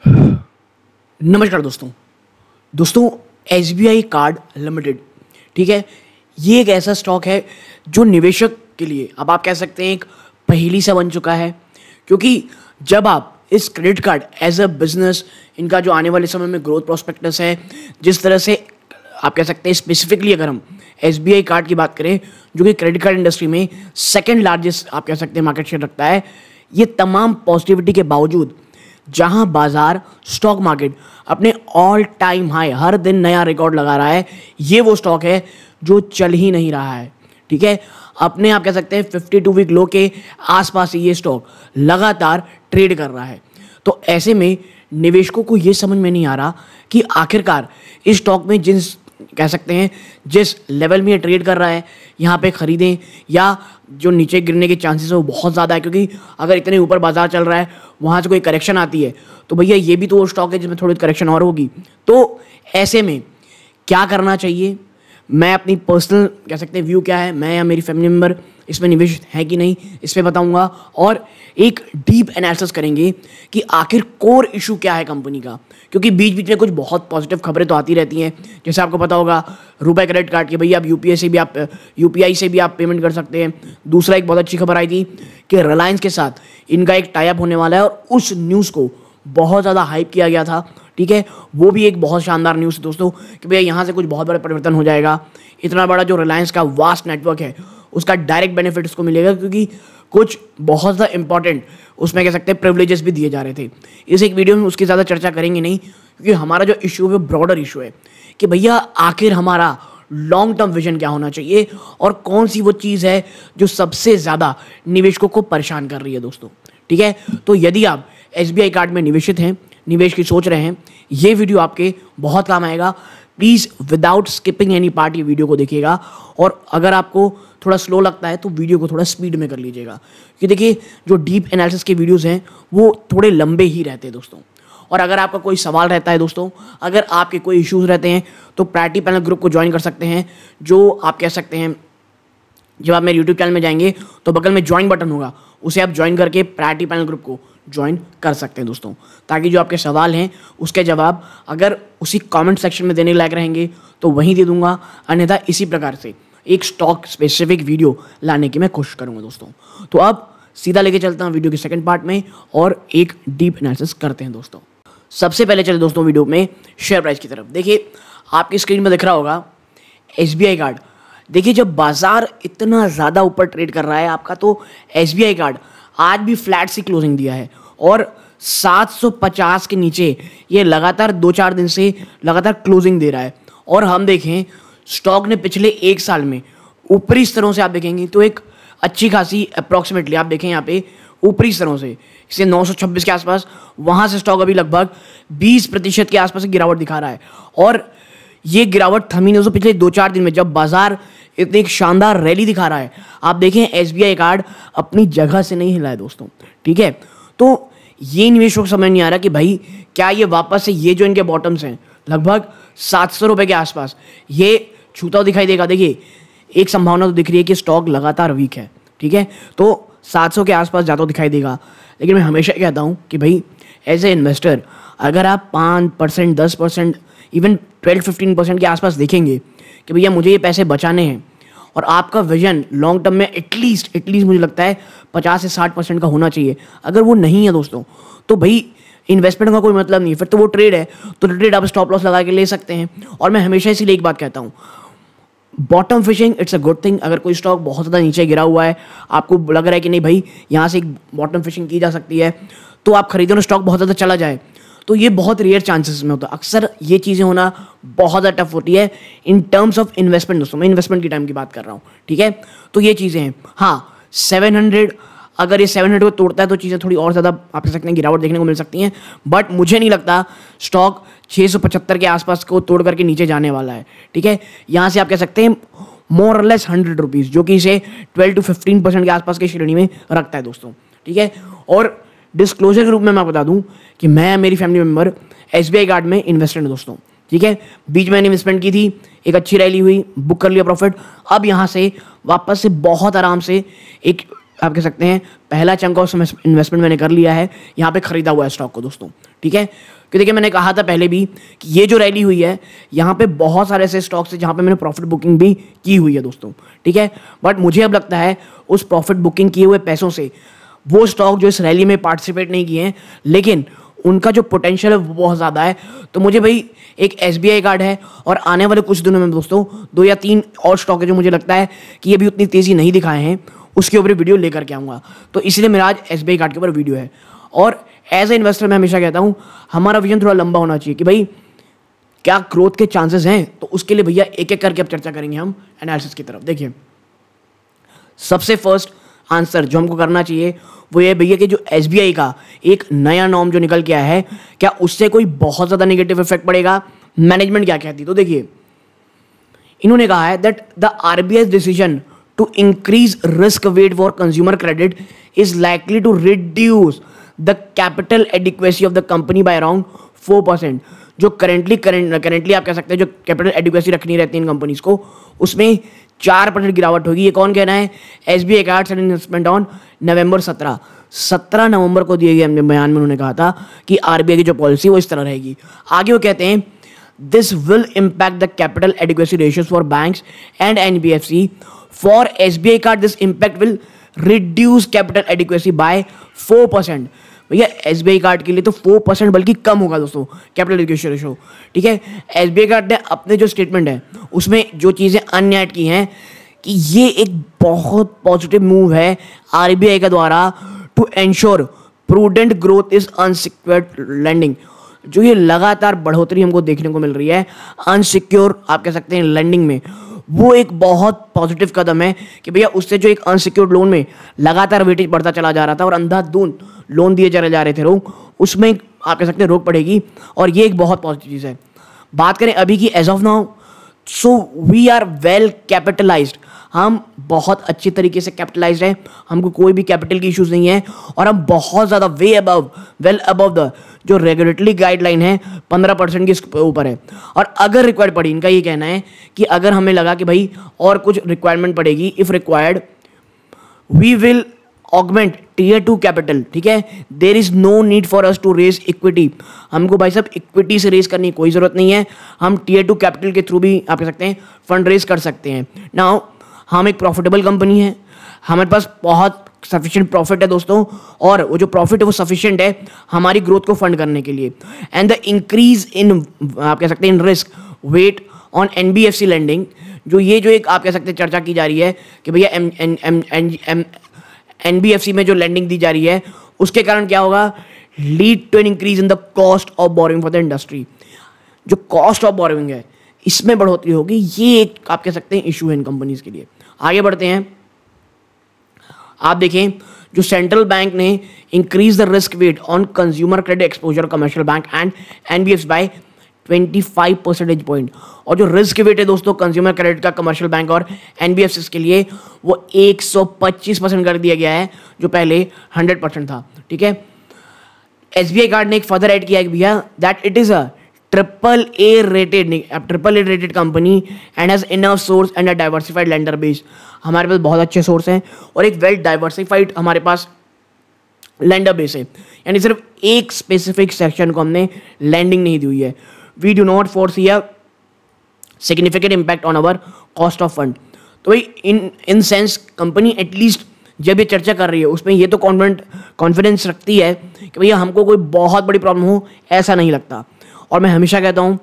नमस्कार दोस्तों SBI card limited, ठीक है। ये एक ऐसा स्टॉक है जो निवेशक के लिए अब आप कह सकते हैं एक पहेली सा बन चुका है, क्योंकि जब आप इस credit card as a business, इनका जो आने वाले समय में ग्रोथ प्रोस्पेक्टस है, जिस तरह से आप कह सकते हैं स्पेसिफिकली अगर हम एसबीआई कार्ड की बात करें जो कि क्रेडिट कार्ड इंडस्ट्री में सेकंड लार्जेस्ट आप कह सकते हैं मार्केट शेयर रखता है, ये तमाम पॉजिटिविटी के बावजूद जहां बाजार स्टॉक मार्केट अपने ऑल टाइम हाई हर दिन नया रिकॉर्ड लगा रहा है, ये वो स्टॉक है जो चल ही नहीं रहा है, ठीक है। अपने आप कह सकते हैं 52 वीक लो के आसपास ये स्टॉक लगातार ट्रेड कर रहा है। तो ऐसे में निवेशकों को ये समझ में नहीं आ रहा कि आखिरकार इस स्टॉक में कह सकते हैं जिस लेवल में ये ट्रेड कर रहा है यहाँ पे खरीदें या जो नीचे गिरने के चांसेस है वो बहुत ज़्यादा है, क्योंकि अगर इतने ऊपर बाजार चल रहा है वहाँ से कोई करेक्शन आती है तो भैया ये भी तो वो स्टॉक है जिसमें थोड़ी करेक्शन और होगी। तो ऐसे में क्या करना चाहिए, मैं अपनी पर्सनल कह सकते हैं व्यू क्या है, मैं या मेरी फैमिली मेम्बर इसमें निवेश है कि नहीं, इस पर बताऊंगा और एक डीप एनालिसिस करेंगे कि आखिर कोर इशू क्या है कंपनी का, क्योंकि बीच बीच में कुछ बहुत पॉजिटिव खबरें तो आती रहती हैं। जैसे आपको पता होगा रुपए क्रेडिट कार्ड की भैया आप यूपीआई से भी आप पेमेंट कर सकते हैं। दूसरा एक बहुत अच्छी खबर आई थी कि रिलायंस के साथ इनका एक टाई अप होने वाला है और उस न्यूज़ को बहुत ज़्यादा हाइप किया गया था, ठीक है। वो भी एक बहुत शानदार न्यूज़ है दोस्तों कि भैया यहाँ से कुछ बहुत बड़ा परिवर्तन हो जाएगा। इतना बड़ा जो रिलायंस का वास्ट नेटवर्क है उसका डायरेक्ट बेनिफिट उसको मिलेगा, क्योंकि कुछ बहुत ज़्यादा इंपॉर्टेंट उसमें कह सकते हैं प्रिविलेजेस भी दिए जा रहे थे। इस एक वीडियो में उसकी ज़्यादा चर्चा करेंगे नहीं, क्योंकि हमारा जो इशू है वो ब्रॉडर इशू है कि भैया आखिर हमारा लॉन्ग टर्म विजन क्या होना चाहिए और कौन सी वो चीज़ है जो सबसे ज़्यादा निवेशकों को परेशान कर रही है दोस्तों, ठीक है। तो यदि आप एसबीआई कार्ड में निवेशित हैं, निवेश की सोच रहे हैं, ये वीडियो आपके बहुत काम आएगा। Please without skipping any part ये वीडियो को देखिएगा, और अगर आपको थोड़ा स्लो लगता है तो वीडियो को थोड़ा स्पीड में कर लीजिएगा, क्योंकि देखिए जो डीप एनालिसिस के वीडियोस हैं वो थोड़े लंबे ही रहते हैं दोस्तों। और अगर आपका कोई सवाल रहता है दोस्तों, अगर आपके कोई इश्यूज़ रहते हैं तो प्रायोरिटी पैनल ग्रुप को ज्वाइन कर सकते हैं, जो आप कह सकते हैं जब आप मेरे यूट्यूब चैनल में जाएंगे तो बगल में ज्वाइन बटन होगा, उसे आप ज्वाइन करके प्रायोरिटी पैनल ग्रुप को ज्वाइन कर सकते हैं दोस्तों, ताकि जो आपके सवाल हैं उसके जवाब अगर उसी कमेंट सेक्शन में देने लायक रहेंगे तो वहीं दे दूंगा, अन्यथा इसी प्रकार से एक स्टॉक स्पेसिफिक वीडियो लाने की मैं कोशिश करूंगा दोस्तों। तो अब सीधा लेके चलता हूं वीडियो के सेकंड पार्ट में और एक डीप एनालिसिस करते हैं दोस्तों। सबसे पहले चले दोस्तों वीडियो में शेयर प्राइस की तरफ। देखिए आपकी स्क्रीन में दिख रहा होगा एसबीआई कार्ड। देखिए जब बाजार इतना ज़्यादा ऊपर ट्रेड कर रहा है आपका, तो एसबीआई कार्ड आज भी फ्लैट सी क्लोजिंग दिया है और 750 के नीचे ये लगातार 2-4 दिन से लगातार क्लोजिंग दे रहा है। और हम देखें स्टॉक ने पिछले एक साल में ऊपरी स्तरों से आप देखेंगे तो एक अच्छी खासी अप्रॉक्सीमेटली आप देखें यहाँ पे ऊपरी स्तरों से इसे 926 के आसपास, वहाँ से स्टॉक अभी लगभग 20% के आसपास गिरावट दिखा रहा है। और ये गिरावट थमी नहीं दोस्तों पिछले 2-4 दिन में, जब बाजार इतनी एक शानदार रैली दिखा रहा है। आप देखें एसबीआई कार्ड अपनी जगह से नहीं हिला है दोस्तों, ठीक है। तो ये निवेशकों को समझ नहीं आ रहा कि भाई क्या ये वापस से ये जो इनके बॉटम्स हैं लगभग 700 रुपये के आसपास ये छूता हुआ दिखाई देगा। देखिए एक संभावना तो दिख रही है कि स्टॉक लगातार वीक है, ठीक है, तो 700 के आसपास जाता हुआ दिखाई देगा। लेकिन मैं हमेशा कहता हूँ कि भाई एज ए इन्वेस्टर अगर आप 5%, 10%, इवन 12-15% के आसपास देखेंगे कि भैया मुझे ये पैसे बचाने हैं और आपका विजन लॉन्ग टर्म में एटलीस्ट मुझे लगता है 50 से 60% का होना चाहिए। अगर वो नहीं है दोस्तों तो भाई इन्वेस्टमेंट का कोई मतलब नहीं, फिर तो वो ट्रेड है, तो ट्रेड आप स्टॉप लॉस लगा के ले सकते हैं। और मैं हमेशा इसीलिए एक बात कहता हूँ, bottom fishing it's a good thing. अगर कोई स्टॉक बहुत ज़्यादा नीचे गिरा हुआ है, आपको लग रहा है कि नहीं भाई यहाँ से एक बॉटम फिशिंग की जा सकती है, तो आप खरीदो ना, स्टॉक बहुत ज़्यादा चला जाए, तो ये बहुत रेयर चांसेस में होता है। अक्सर ये चीज़ें होना बहुत ज़्यादा टफ होती है इन टर्म्स ऑफ इन्वेस्टमेंट दोस्तों, मैं इन्वेस्टमेंट की टाइम की बात कर रहा हूँ, ठीक है। तो ये चीज़ें हैं। हाँ 700 अगर ये 700 को तोड़ता है तो चीज़ें थोड़ी और ज़्यादा आप कह सकते हैं गिरावट देखने को मिल सकती हैं, बट मुझे नहीं लगता स्टॉक 675 के आसपास को तोड़ करके नीचे जाने वाला है, ठीक है। यहाँ से आप कह सकते हैं मोर और लेस 100 रुपीज़, जो कि इसे 12-15% के आसपास की श्रेणी में रखता है दोस्तों, ठीक है। और डिस्क्लोजर के रूप में मैं बता दूं कि मैं मेरी फैमिली मेम्बर एसबीआई कार्ड में इन्वेस्टेड है दोस्तों, ठीक है। बीच में इन्वेस्टमेंट की थी, एक अच्छी रैली हुई, बुक कर लिया प्रॉफिट, अब यहाँ से वापस से बहुत आराम से एक आप कह सकते हैं पहला चंक ऑफ इन्वेस्टमेंट मैंने कर लिया है, यहाँ पे खरीदा हुआ है स्टॉक को दोस्तों, ठीक है। कि देखिए मैंने कहा था पहले भी कि ये जो रैली हुई है यहाँ पे बहुत सारे ऐसे स्टॉक्स हैं जहाँ पे मैंने प्रॉफिट बुकिंग भी की हुई है दोस्तों, ठीक है। बट मुझे अब लगता है उस प्रॉफिट बुकिंग किए हुए पैसों से वो स्टॉक जो इस रैली में पार्टिसिपेट नहीं किए हैं लेकिन उनका जो पोटेंशियल है वो बहुत ज़्यादा है, तो मुझे भाई एक SBI कार्ड है और आने वाले कुछ दिनों में दोस्तों 2 या 3 और स्टॉक है जो मुझे लगता है कि ये भी उतनी तेज़ी नहीं दिखाए हैं, उसके ऊपर वीडियो लेकर के आऊँगा। तो इसलिए मेरा आज SBI कार्ड के ऊपर वीडियो है। और एज ए इन्वेस्टर मैं हमेशा कहता हूँ हमारा विजन थोड़ा लंबा होना चाहिए कि भाई क्या ग्रोथ के चांसेस हैं, तो उसके लिए भैया एक एक करके अब चर्चा करेंगे हम एनालिसिस की तरफ। देखिए सबसे फर्स्ट आंसर जो हमको करना चाहिए वो ये भैया कि जो SBI का एक नया नॉर्म जो निकल के आया है क्या उससे कोई बहुत ज़्यादा नेगेटिव इफेक्ट पड़ेगा, मैनेजमेंट क्या कहती है। तो देखिए इन्होंने कहा है that the RBI's decision to increase risk weight for consumer credit is likely to reduce the capital adequacy of the company by around 4%। जो करेंटली आप कह सकते हैं जो कैपिटल एडिक्वेसी रखनी रहती है इन कंपनीज को उसमें 4% गिरावट होगी। ये कौन कहना है, SBI cards and investment on November 17 नवंबर को दिए गए बयान में उन्होंने कहा था कि RBI की जो पॉलिसी वो इस तरह रहेगी। आगे वो कहते हैं this will impact the capital adequacy ratios for banks and NBFC। For SBI card this impact will reduce capital adequacy by 4%। भैया SBI कार्ड के लिए तो 4% बल्कि कम होगा दोस्तों कैपिटल एडिक्वेसी रेशियो, ठीक है। SBI कार्ड ने अपने जो स्टेटमेंट है उसमें जो चीज़ें अनएड की हैं कि ये एक बहुत पॉजिटिव मूव है RBI के द्वारा to ensure prudent growth is unsecured lending. जो ये लगातार बढ़ोतरी हमको देखने को मिल रही है अनसिक्योर आप कह सकते हैं लैंडिंग में, वो एक बहुत पॉजिटिव कदम है कि भैया उससे जो एक अनसिक्योर्ड लोन में लगातार वेटेज बढ़ता चला जा रहा था और अंधाधुंध लोन दिए जा रहे थे रोक, उसमें आप कह सकते हैं रोक पड़ेगी और ये एक बहुत पॉजिटिव चीज़ है। बात करें अभी की as of now, so we are well capitalized, हम बहुत अच्छे तरीके से कैपिटलाइज्ड हैं, हमको कोई भी कैपिटल की इश्यूज नहीं है और हम बहुत ज़्यादा वेल अबव द जो रेगुलेटरी गाइडलाइन है 15% के ऊपर है। और अगर रिक्वायर्ड पड़ी, इनका ये कहना है कि अगर हमें लगा कि भाई और कुछ रिक्वायरमेंट पड़ेगी, if required we will augment tier 2 capital, ठीक है। There is no need for us to raise equity, हमको भाई साहब इक्विटी से रेज करने की कोई जरूरत नहीं है, हम टीयर 2 कैपिटल के थ्रू भी आप कह सकते हैं फंड रेज कर सकते हैं। नाउ हम एक प्रॉफिटेबल कंपनी है, हमारे पास बहुत सफिशिएंट प्रॉफिट है दोस्तों और वो जो प्रॉफिट है वो सफिशिएंट है हमारी ग्रोथ को फंड करने के लिए। एंड द इंक्रीज इन आप कह सकते हैं in risk weight on NBFC lending, जो एक आप कह सकते हैं चर्चा की जा रही है कि भैया NBFC में जो लैंडिंग दी जा रही है उसके कारण क्या होगा, lead to an increase in the cost of borrowing for the industry. जो कॉस्ट ऑफ बोरोइंग है इसमें बढ़ोतरी होगी, ये एक आप कह सकते हैं इशू है इन कंपनीज के लिए। आगे बढ़ते हैं, आप देखें जो सेंट्रल बैंक ने increase the risk weight on consumer credit exposure commercial bank and NBFC by 25 percentage point. और जो रिस्क वेट है दोस्तों कंज्यूमर क्रेडिट का कमर्शियल बैंक और NBFCs के लिए वो 125% कर दिया गया है, जो पहले 100% था, ठीक है। SBI कार्ड ने एक फर्दर ऐड किया है भैया that it is a AAA rated company and has enough source and a diversified lender base. हमारे पास बहुत अच्छे सोर्स हैं और एक वेल डाइवर्सिफाइड हमारे पास लेंडर बेस है, यानी सिर्फ एक स्पेसिफिक सेक्शन को हमने लैंडिंग नहीं दी हुई है। We do not foresee a significant impact on our cost of fund. तो भाई इन सेंस कंपनी एटलीस्ट जब ये चर्चा कर रही है उसमें ये तो कॉन्फिडेंस रखती है कि भैया हमको कोई बहुत बड़ी प्रॉब्लम हो, ऐसा नहीं लगता। और मैं हमेशा कहता हूँ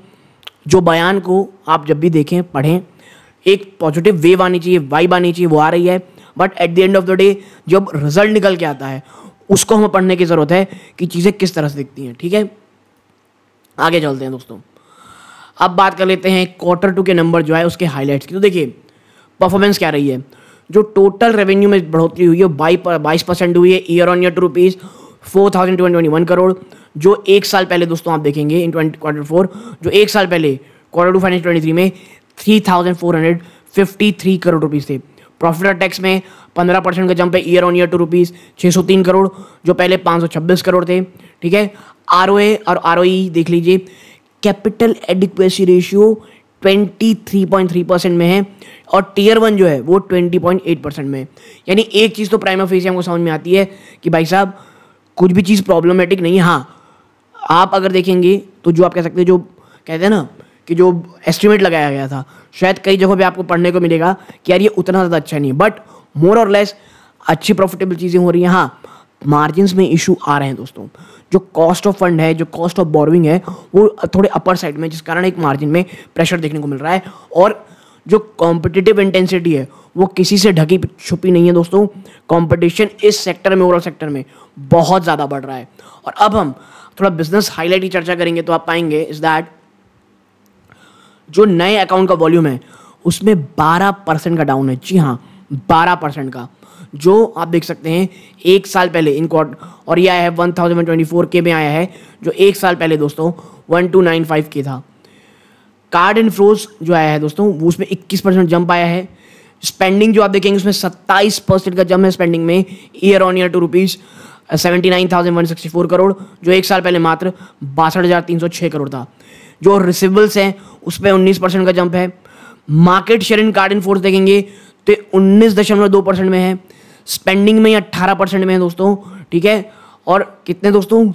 जो बयान को आप जब भी देखें पढ़ें एक पॉजिटिव वेव आनी चाहिए, वाइब आनी चाहिए, वो आ रही है, but at the end of the day जब रिजल्ट निकल के आता है उसको हमें पढ़ने की ज़रूरत है कि चीज़ें किस तरह से दिखती हैं, ठीक है। आगे चलते हैं दोस्तों, अब बात कर लेते हैं Q2 के नंबर जो है उसके हाईलाइट्स की। तो देखिए परफॉर्मेंस क्या रही है, जो टोटल रेवेन्यू में बढ़ोतरी हुई है 22% हुई है ईयर ऑन ईयर टू ₹4,221 करोड़, जो एक साल पहले दोस्तों आप देखेंगे इन Q4 जो एक साल पहले Q2 फाइनेंशियल 23 में 3,453 करोड़ रुपीज़ थे। प्रॉफिट आफ्टर टैक्स में 15% का जंप है ईयर ऑन ईयर टू ₹603 करोड़, जो पहले 526 करोड़ थे, ठीक है। ROA और ROE देख लीजिए, कैपिटल एडिक्वेसी रेशियो 23.3% में है और टीयर 1 जो है वो 20.8% में है। यानी एक चीज़ तो प्राइमा फेसी हमको समझ में आती है कि भाई साहब कुछ भी चीज़ प्रॉब्लमेटिक नहीं है। हाँ, आप अगर देखेंगे तो जो आप कह सकते हैं, जो कहते हैं ना कि जो एस्टिमेट लगाया गया था, शायद कई जगहों पे आपको पढ़ने को मिलेगा कि यार ये उतना ज़्यादा अच्छा नहीं है, बट मोर और लेस अच्छी प्रॉफिटेबल चीज़ें हो रही हैं। हाँ, मार्जिन्स में इशू आ रहे हैं दोस्तों। जो कॉस्ट ऑफ फंड है, जो कॉस्ट ऑफ बोरोइंग है, वो थोड़े अपर साइड में, जिस कारण एक मार्जिन में प्रेशर देखने को मिल रहा है। और जो कॉम्पिटिटिव इंटेंसिटी है वो किसी से ढकी छुपी नहीं है दोस्तों। कंपटीशन इस सेक्टर में, ओवरऑल सेक्टर में बहुत ज़्यादा बढ़ रहा है। और अब हम थोड़ा बिजनेस हाईलाइट की चर्चा करेंगे तो आप पाएंगे इज दैट जो नए अकाउंट का वॉल्यूम है उसमें 12% का डाउन है। जी हाँ, 12% का, जो आप देख सकते हैं एक साल पहले इन क्वार्टर, और ये आया है 1124 के में आया है, जो एक साल पहले दोस्तों 1295 के था। कार्ड इनफ्लोज जो आया है दोस्तों वो उसमें 21% जंप आया है। स्पेंडिंग जो आप देखेंगे उसमें 27% का जंप है स्पेंडिंग में, ईयर ऑन ईयर टू ₹79,164 करोड़, जो एक साल पहले मात्र 62,306 करोड़ था। जो रिसीवेबल्स हैं उसमें 19% का जंप है। Market share in card in force देखेंगे तो 19.2% में है। स्पेंडिंग में 18% में है दोस्तों, ठीक है। और कितने दोस्तों,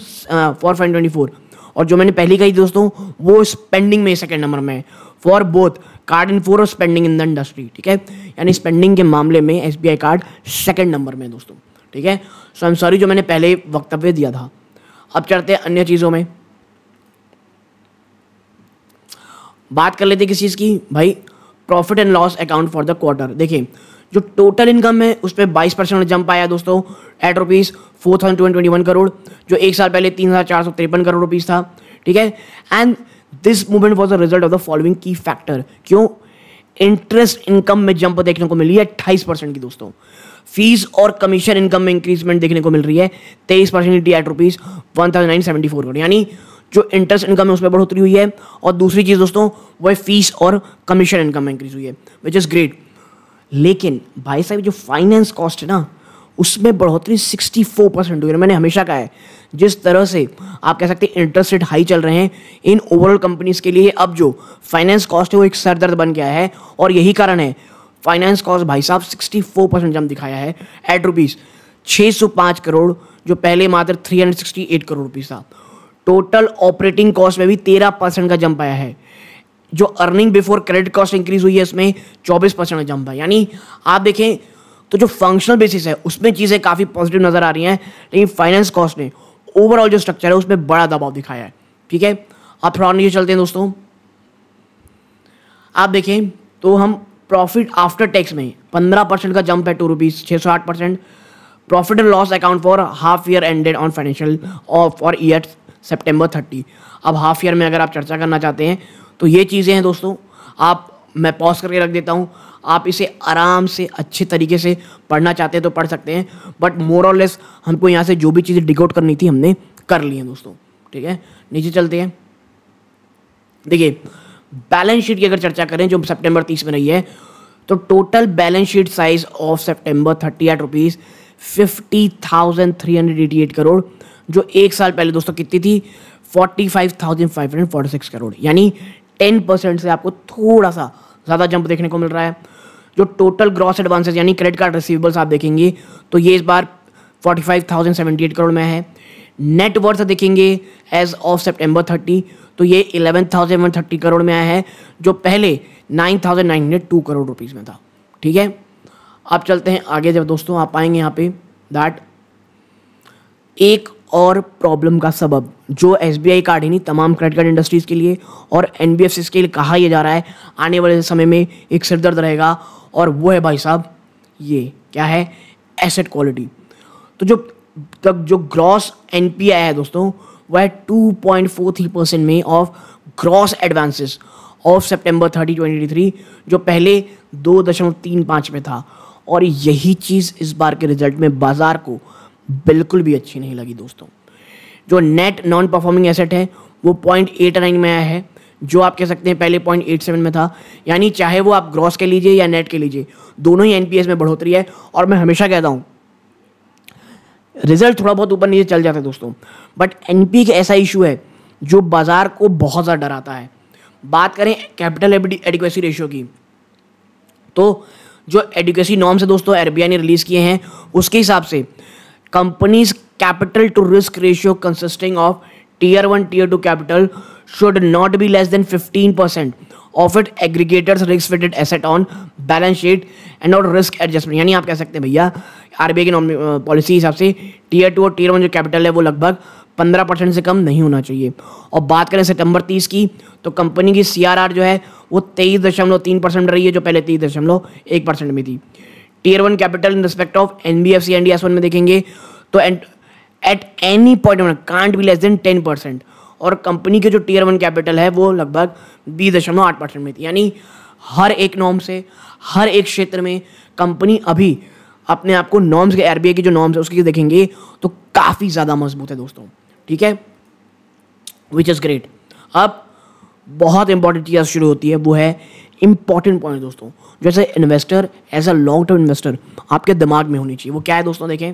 424। और जो मैंने पहले कही दोस्तों वो स्पेंडिंग में सेकंड नंबर में है, for both card in four और स्पेंडिंग इन द इंडस्ट्री, ठीक है। यानी स्पेंडिंग के मामले में एसबीआई कार्ड सेकंड नंबर में है दोस्तों, ठीक है। सो आई एम सॉरी जो मैंने पहले वक्तव्य दिया था। अब चलते हैं अन्य चीज़ों में, बात कर लेते हैं किस चीज़ की भाई, profit and loss account for the quarter. देखिए जो टोटल इनकम है उस पर 22% जंप आया दोस्तों, एट ₹4,221 करोड़, जो एक साल पहले 3,453 करोड़ रुपीज़ था, ठीक है। And this movement was the result of the following की फैक्टर। क्यों? इंटरेस्ट इनकम में जंप देखने को मिली है 28% की दोस्तों। फीस और कमीशन इनकम में इंक्रीजमेंट देखने को मिल रही है 23% की, एट ₹1,974 करोड़। यानी जो इंटरेस्ट इनकम है उसमें बढ़ोतरी हुई है। और दूसरी चीज़ दोस्तों वो फीस और कमीशन इनकम में इंक्रीज हुई है, विच इज़ ग्रेट। लेकिन भाई साहब जो फाइनेंस कॉस्ट है ना उसमें बढ़ोतरी 64% हुई है। मैंने हमेशा कहा है जिस तरह से आप कह सकते हैं इंटरेस्ट रेट हाई चल रहे हैं इन ओवरऑल कंपनीज के लिए, अब जो फाइनेंस कॉस्ट है वो एक सरदर्द बन गया है। और यही कारण है फाइनेंस कॉस्ट भाई साहब 64% जंप दिखाया है, एट ₹605 करोड़, जो पहले मात्र 368 करोड़ रुपीज़ था। टोटल ऑपरेटिंग कॉस्ट में भी 13% का जंप आया है। जो earning before credit cost increase हुई है इसमें 24% का जंप है। यानी आप देखें तो जो फंक्शनल बेसिस है उसमें चीज़ें काफ़ी पॉजिटिव नजर आ रही हैं, लेकिन फाइनेंस कॉस्ट ने ओवरऑल जो स्ट्रक्चर है उसमें बड़ा दबाव दिखाया है, ठीक है। अब थोड़ा नीचे चलते हैं दोस्तों, आप देखें तो हम प्रॉफिट आफ्टर टैक्स में 15% का जंप है, ₹608। Profit and loss account for half year ended on financial for year September 30। अब हाफ ईयर में अगर आप चर्चा करना चाहते हैं तो ये चीज़ें हैं दोस्तों, मैं पॉज करके रख देता हूँ, आप इसे आराम से अच्छे तरीके से पढ़ना चाहते हैं तो पढ़ सकते हैं, बट मोर और लेस हमको यहाँ से जो भी चीज़ें डिकोड करनी थी हमने कर ली हैं दोस्तों, ठीक है। नीचे चलते हैं, देखिए बैलेंस शीट की अगर चर्चा करें जो September 30 में रही है, तो total balance sheet size of September 30 at ₹50,388 करोड़, जो एक साल पहले दोस्तों कितनी थी, 45,546 करोड़। यानी 10% से आपको थोड़ा सा ज़्यादा जंप देखने को मिल रहा है। जो टोटल ग्रॉस एडवांसेस यानी क्रेडिट कार्ड रिसीवेबल्स आप देखेंगे तो ये इस बार 45,078 करोड़ में है। नेट वर्थ देखेंगे एज ऑफ September 30 तो ये 11,130 करोड़ में आया है, जो पहले 9,902 करोड़ रुपीज़ में था, ठीक है। अब चलते हैं आगे, जब दोस्तों आप पाएंगे यहाँ पे दैट एक और प्रॉब्लम का सबब जो एसबीआई कार्ड ही नहीं तमाम क्रेडिट कार्ड इंडस्ट्रीज़ के लिए और एनबीएफसीज के लिए कहा यह जा रहा है आने वाले समय में एक सिरदर्द रहेगा, और वो है भाई साहब ये क्या है, एसेट क्वालिटी। तो जो ग्रॉस एनपीआई है दोस्तों वह है 2.43% में of gross advances of September 30, 2023, जो पहले 2.35 में था। और यही चीज़ इस बार के रिजल्ट में बाजार को बिल्कुल भी अच्छी नहीं लगी दोस्तों। जो नेट नॉन परफॉर्मिंग एसेट है वो 0.89 में आया है, जो आप कह सकते हैं पहले 0.87 में था। यानी चाहे वो आप ग्रॉस के लीजिए या नेट के लीजिए, दोनों ही एनपीएस में बढ़ोतरी है। और मैं हमेशा कहता हूँ रिजल्ट थोड़ा बहुत ऊपर नीचे चल जाता है दोस्तों, बट एनपीए का ऐसा इशू है जो बाजार को बहुत ज़्यादा डराता है। बात करें कैपिटल एडिक्वेसी रेशियो की, तो जो एडिक्वेसी नॉर्म्स है दोस्तों आरबीआई ने रिलीज किए हैं, उसके हिसाब से company's capital to risk ratio consisting of tier 1 tier 2 capital should not be less than 15% of it aggregators risk weighted asset on balance sheet and not risk adjustment. यानी आप कह सकते हैं भैया आरबीआई की पॉलिसी हिसाब से टीयर 2 और टीयर 1 जो कैपिटल है वो लगभग 15% से कम नहीं होना चाहिए। और बात करें सितंबर 30 की, तो कंपनी की CRR जो है वो 23.3% रही है, जो पहले 23.1% में थी। Tier 1 capital in respect of NBFC and NDS1 में देखेंगे तो at any point can't be less than 10%, और कंपनी के जो टीयर 1 कैपिटल है वो लगभग 20.8% में थी। यानी हर एक नॉर्म से, हर एक क्षेत्र में कंपनी अभी अपने आप को नॉर्म्स के, आरबीआई की जो नॉर्म्स है उसकी देखेंगे तो काफ़ी ज़्यादा मजबूत है दोस्तों, ठीक है, विच इज़ ग्रेट। अब बहुत इंपॉर्टेंट चीज़ शुरू होती है, वो है इंपॉर्टेंट पॉइंट दोस्तों, जैसे investor as a long term investor आपके दिमाग में होनी चाहिए। वो क्या है दोस्तों, देखें,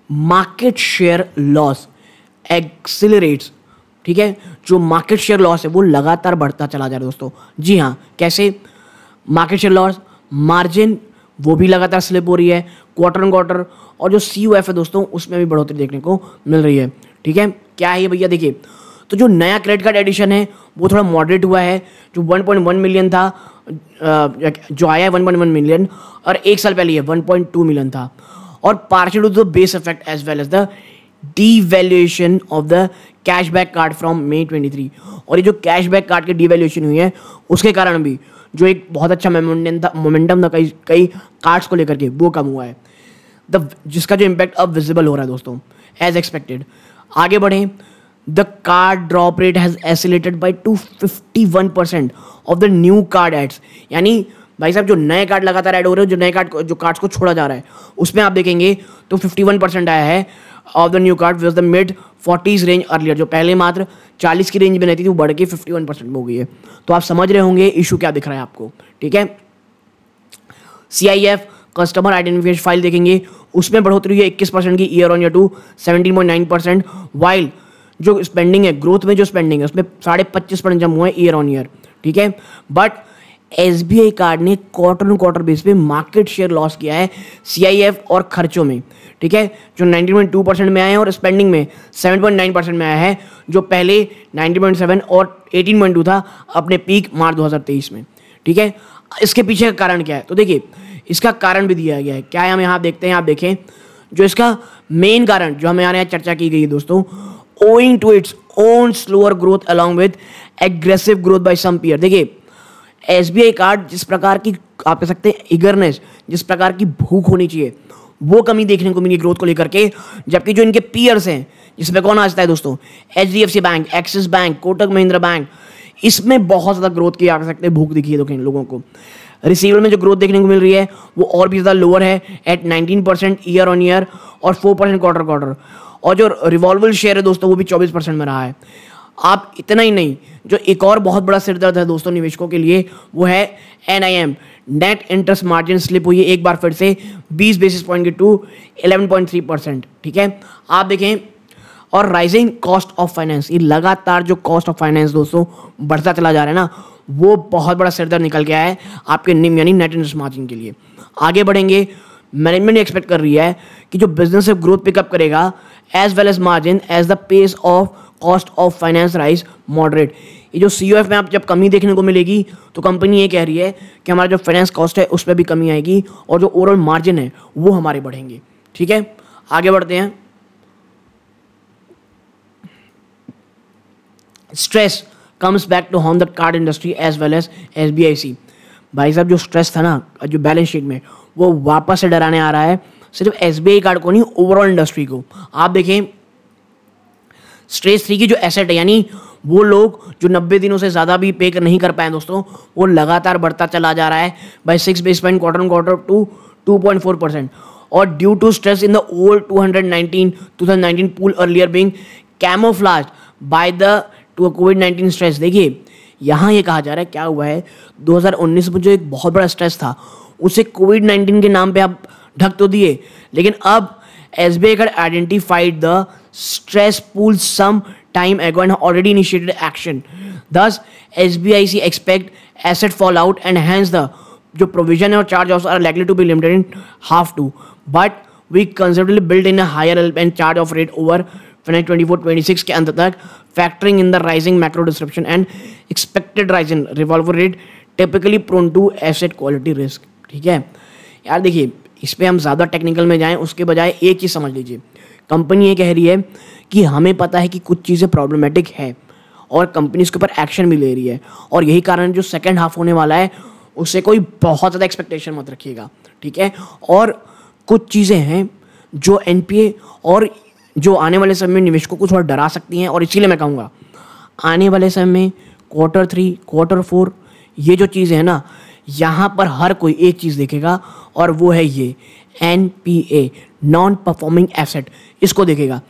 मार्केट शेयर लॉस एक्सिलरेट्स, ठीक है, जो मार्केट शेयर लॉस है वो लगातार बढ़ता चला जा रहा है दोस्तों। जी हाँ, कैसे? मार्केट शेयर लॉस, मार्जिन वो भी लगातार स्लिप हो रही है क्वार्टर ऑन क्वार्टर, और जो CUF है दोस्तों उसमें भी बढ़ोतरी देखने को मिल रही है, ठीक है। क्या है ये भैया, देखिए, तो जो नया क्रेडिट कार्ड एडिशन है वो थोड़ा मॉडरेट हुआ है, जो 1.1 मिलियन था, जो आया है 1.1 मिलियन, और एक साल पहले ये 1.2 मिलियन था, और partial to the base effect as well as the devaluation of the cashback card from May 23। और ये जो कैशबैक कार्ड की डीवैल्यूएशन हुई है उसके कारण भी जो एक बहुत अच्छा मोमेंटम था कई कार्ड्स को लेकर के, वो कम हुआ है, जिसका जो इम्पैक्ट अब विजिबल हो रहा है दोस्तों एज एक्सपेक्टेड। आगे बढ़ें, the card drop rate has escalated by 251% of the new card adds. यानी भाई साहब जो नए कार्ड लगातार ऐड हो रहे हैं, जो नए कार्ड जो कार्ड्स को छोड़ा जा रहा है उसमें आप देखेंगे तो 51% आया है of the new card with the mid 40s range earlier, जो पहले मात्र 40 की रेंज में रहती थी वो बढ़ के 51% में हो गई है। तो आप समझ रहे होंगे इशू क्या दिख रहा है आपको, ठीक है। CIF कस्टमर आइडेंटिफिकेशन फाइल देखेंगे, उसमें बढ़ोतरी हुई है 21% की year on year to 17.9%, while जो स्पेंडिंग है, ग्रोथ में जो स्पेंडिंग है उसमें 25.5% जम हुआ है ईयर ऑन ईयर, ठीक है। बट SBI कार्ड ने क्वार्टर ऑन क्वार्टर बेस पे मार्केट शेयर लॉस किया है CIF और खर्चों में, ठीक है, जो 19.2% में आए हैं और स्पेंडिंग में 7.9% में आया है, जो पहले 19.7 और 18.2 था अपने पीक मार्च 2023 में, ठीक है। इसके पीछे का कारण क्या है, तो देखिए इसका कारण भी दिया गया है, क्या है हम यहाँ देखते हैं, आप देखें जो इसका मेन कारण जो हमें यहाँ चर्चा की गई है दोस्तों, owing to its own slower growth along with aggressive growth by some peer। देखिए SBI कार्ड जिस प्रकार की आप कह सकते हैं इगरनेस, जिस प्रकार की भूख होनी चाहिए वो कमी देखने को मिली ग्रोथ को लेकर के, जबकि जो इनके पीयर्स हैं जिसमें कौन आता है दोस्तों, HDFC bank, axis bank, Kotak Mahindra bank, इसमें बहुत ज़्यादा ग्रोथ की आप कह सकते हैं भूख दिखी है इन लोगों को। रिसीवेबल में जो ग्रोथ देखने को मिल रही है वो और भी ज़्यादा लोअर है एट 19% ईयर ऑन ईयर और 4% क्वार्टर क्वार्टर, और जो रिवॉल्वेबल शेयर है दोस्तों वो भी 24% में रहा है। आप इतना ही नहीं, जो एक और बहुत बड़ा सिरदर्द है दोस्तों निवेशकों के लिए वो है NIM, net interest margin slip हुई है एक बार फिर से 20 बेसिस पॉइंट की टू 11.3%, ठीक है। आप देखें, और राइजिंग कॉस्ट ऑफ फाइनेंस, ये लगातार जो कॉस्ट ऑफ फाइनेंस दोस्तों बढ़ता चला जा रहा है ना, वो बहुत बड़ा सिरदर्द निकल के आया है आपके निम यानी नेट इंटरेस्ट मार्जिन के लिए। आगे बढ़ेंगे, मैनेजमेंट एक्सपेक्ट कर रही है कि जो बिजनेस से ग्रोथ पिकअप करेगा as well as margin as the pace of cost of finance rise moderate. ये जो COF में आप जब कमी देखने को मिलेगी तो कंपनी ये कह रही है कि हमारा जो फाइनेंस कॉस्ट है उस पर भी कमी आएगी और जो ओवरऑल मार्जिन है वो हमारे बढ़ेंगे, ठीक है। आगे बढ़ते हैं, स्ट्रेस कम्स बैक टू हॉर्न the card industry as well as SBIC। भाई साहब जो स्ट्रेस था ना जो बैलेंस शीट में वो वापस से डराने आ रहा है, सिर्फ SBI कार्ड को नहीं ओवरऑल इंडस्ट्री को। आप देखें स्टेज 3 की जो एसेट है, यानी वो लोग जो 90 दिनों से ज़्यादा भी पे नहीं कर पाए दोस्तों, वो लगातार बढ़ता चला जा रहा है by 6 base point quarter on quarter to 2.4%, और due to stress in the old 2019 pool earlier being camouflaged by the कोविड-19 स्ट्रेस। देखिए यहाँ ये कहा जा रहा है क्या हुआ है, 2019 में जो एक बहुत बड़ा स्ट्रेस था उसे कोविड-19 के नाम पे आप ढक तो दिए, लेकिन अब SBI had identified the stress pool some time ago and already initiated action. Thus, SBIC expect asset fallout and hence the जो provision और charge offs are likely to be limited in half to. But we conservatively built in a higher and charge off rate over financial 24-26 के अंत तक, factoring in the rising macro disruption and expected rise in revolver rate, typically prone to asset quality risk. ठीक है यार, देखिए इस पर हम ज़्यादा टेक्निकल में जाएं उसके बजाय एक चीज़ समझ लीजिए. कंपनी ये कह रही है कि हमें पता है कि कुछ चीज़ें प्रॉब्लमेटिक है और कंपनी इसके ऊपर एक्शन भी ले रही है, और यही कारण जो सेकेंड हाफ होने वाला है उससे कोई बहुत ज़्यादा एक्सपेक्टेशन मत रखिएगा. ठीक है, और कुछ चीज़ें हैं जो NPA और जो आने वाले समय में निवेशकों को थोड़ा डरा सकती हैं, और इसीलिए मैं कहूँगा आने वाले समय में Q3 Q4 ये जो चीज़ें हैं ना, यहाँ पर हर कोई एक चीज़ देखेगा और वो है ये NPA, नॉन परफॉर्मिंग एसेट, इसको देखेगा.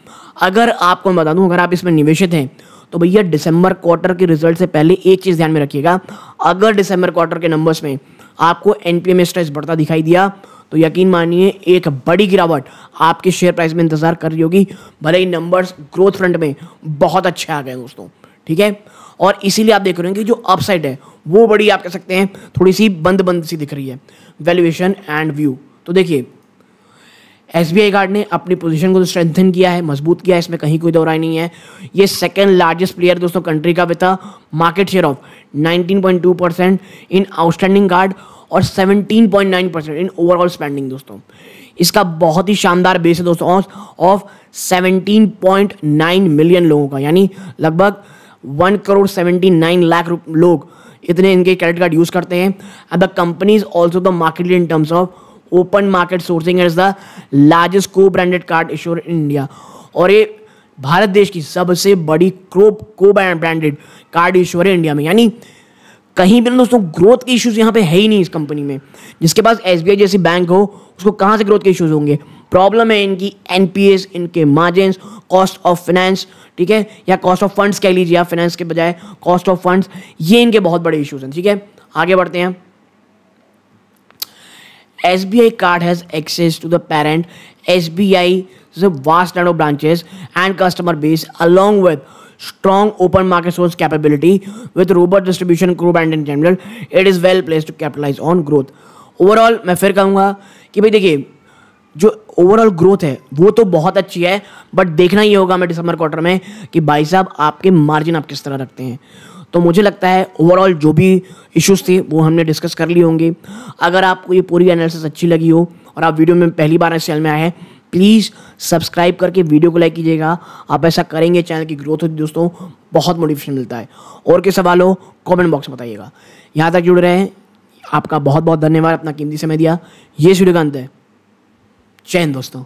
अगर आपको मैं बता दूं, अगर आप इसमें निवेशित हैं तो भैया दिसंबर क्वार्टर के रिजल्ट से पहले एक चीज़ ध्यान में रखिएगा. अगर दिसंबर क्वार्टर के नंबर्स में आपको NPA में स्ट्रेस बढ़ता दिखाई दिया तो यकीन मानिए एक बड़ी गिरावट आपके शेयर प्राइस में इंतजार कर रही होगी, भले ही नंबर्स ग्रोथ फ्रंट में बहुत अच्छे आ गए दोस्तों. ठीक है, और इसीलिए आप देख रहे हैं कि जो अपसाइड है वो बड़ी, आप कह सकते हैं थोड़ी सी बंद सी दिख रही है, वैल्यूएशन एंड व्यू. तो देखिए SBI कार्ड ने अपनी पोजीशन को स्ट्रेंथन किया है, मजबूत किया है, इसमें कहीं कोई दो राय नहीं है. ये सेकंड लार्जेस्ट प्लेयर दोस्तों कंट्री का with market share of 19.2% in outstanding card और 17.9% इन ओवरऑल स्पेंडिंग. दोस्तों इसका बहुत ही शानदार बेस है दोस्तों ऑफ 17.9 मिलियन लोगों का, यानी लगभग 1,79,00,000 लोग इतने इनके क्रेडिट कार्ड यूज करते हैं. The company is also the market leader in terms of open market sourcing, is the largest co branded card issuer in India, और ये भारत देश की सबसे बड़ी को ब्रांडेड कार्ड इश्योर है इंडिया में. यानी कहीं भी ना दोस्तों ग्रोथ के इश्यूज यहाँ पे है ही नहीं इस कंपनी में. जिसके पास SBI जैसी बैंक हो उसको कहाँ से ग्रोथ के इश्यूज होंगे. प्रॉब्लम है इनकी NPAs, इनके मार्जिन, कॉस्ट ऑफ फाइनेंस, ठीक है, या कॉस्ट ऑफ फंड्स कह लीजिए आप, फाइनेंस के बजाय कॉस्ट ऑफ फंड्स, ये इनके बहुत बड़े इश्यूज हैं. ठीक है, आगे बढ़ते हैं. SBI card has access to the parent SBI's vast number of branches and customer base along with strong open market source capability with robust distribution group and in general it is well placed to capitalize on growth. Overall मैं फिर कहूँगा कि भाई देखिए जो overall growth है वो तो बहुत अच्छी है, बट देखना ये होगा हमें दिसंबर क्वार्टर में कि भाई साहब आपके मार्जिन आप किस तरह रखते हैं. तो मुझे लगता है ओवरऑल जो भी इश्यूज थे वो हमने डिस्कस कर लिए होंगे. अगर आपको ये पूरी एनालिसिस अच्छी लगी हो और आप वीडियो में पहली बार इस चैनल में आए हैं, प्लीज़ सब्सक्राइब करके वीडियो को लाइक कीजिएगा. आप ऐसा करेंगे चैनल की ग्रोथ होती है दोस्तों, बहुत मोटिवेशन मिलता है. और के सवाल हो कॉमेंट बॉक्स में बताइएगा. यहाँ तक जुड़ रहे हैं, आपका बहुत बहुत धन्यवाद, अपना कीमती समय दिया. ये वीडियो का अंत है. जय हिंद दोस्तों.